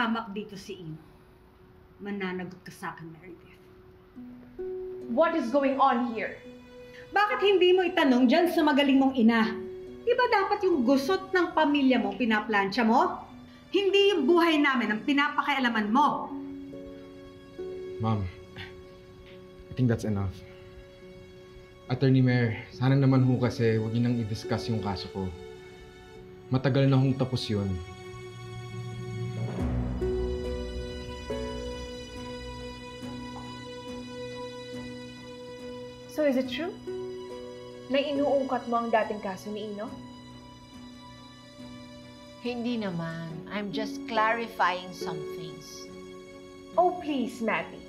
hamak dito si Ino. Mananagot ka sa akin, Meredith. What is going on here? Bakit hindi mo itanong dyan sa magaling mong ina? Di ba dapat yung gusot ng pamilya mo pinaplansya mo? Hindi yung buhay namin ang pinapakialaman mo. Ma'am, I think that's enough. Attorney Mayor, sana naman ho kasi huwag niyo nang i-discuss yung kaso ko. Matagal na hong tapos yun. So is it true? Na inuungkat mo ang dating kaso ni Ino? Hindi naman. I'm just clarifying some things. Oh please, Matty.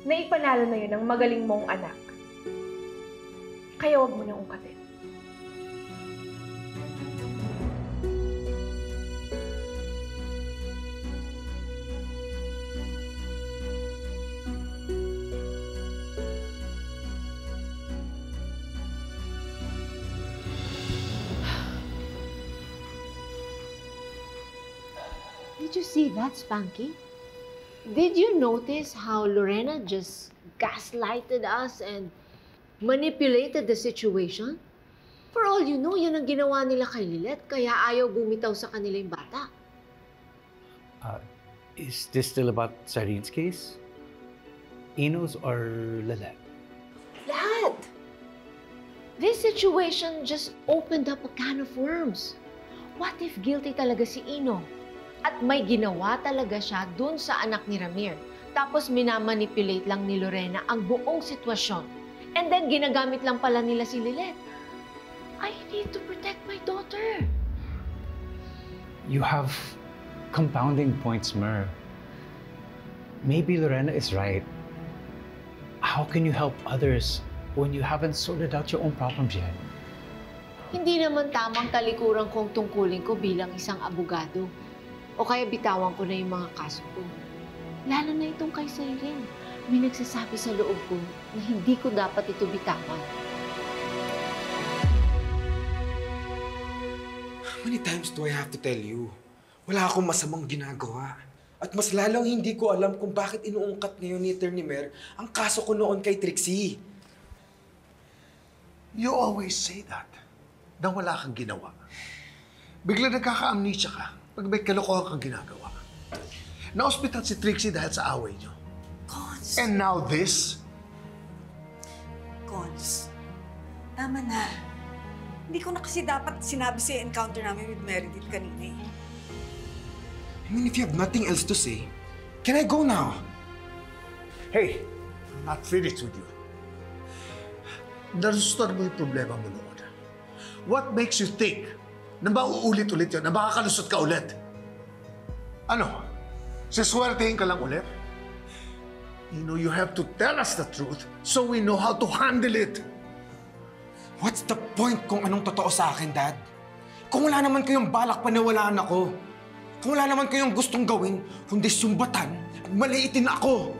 Naipanalo na yun ang magaling mong anak. Kaya wag mo nang ungkatin. Did you see that, Spanky? Did you notice how Lorena just gaslighted us and manipulated the situation? For all you know, yan ang ginawa nila kay Lilet, kaya ayaw bumitaw sa kanila yung bata. Is this still about Sarin's case? Ino's or Lilet? Lahat! This situation just opened up a can of worms. What if guilty talaga si Ino? At may ginawa talaga siya dun sa anak ni Ramir. Tapos minamanipulate lang ni Lorena ang buong sitwasyon. And then ginagamit lang pala nila si Lilet. I need to protect my daughter. You have compounding points, Mer. Maybe Lorena is right. How can you help others when you haven't sorted out your own problems yet? Hindi naman tamang talikuran kong tungkulin ko bilang isang abogado. O kaya bitawan ko na yung mga kaso ko. Lalo na itong kay Siren. May nagsasabi sa loob ko na hindi ko dapat ito bitawan. How many times do I have to tell you? Wala akong masamang ginagawa. At mas lalong hindi ko alam kung bakit inuungkat ngayon ni Attorney Mer ang kaso ko noon kay Trixie. You always say that. Na wala kang ginawa. Bigla nagkaka-amnesia ka pag may kalokohan kang ginagawa. Na-hospital si Trixie dahil sa away niyo. Cons. And now this? Cons, tama na. Hindi ko na kasi dapat sinabi sa encounter namin with Meredith kanina eh. I mean, if you have nothing else to say, can I go now? Hey, I'm not finished with you. Nalusutan mo yung problema mo noon. What makes you think na mauulit-ulit yun, na makakalusot ka ulit? Ano? Siswertehin ka lang ulit? You know, you have to tell us the truth so we know how to handle it. What's the point kung anong totoo sa akin, Dad? Kung wala naman kayong balak paniwalaan ako. Kung wala naman kayong gustong gawin, kundi sumbatan at maliitin ako.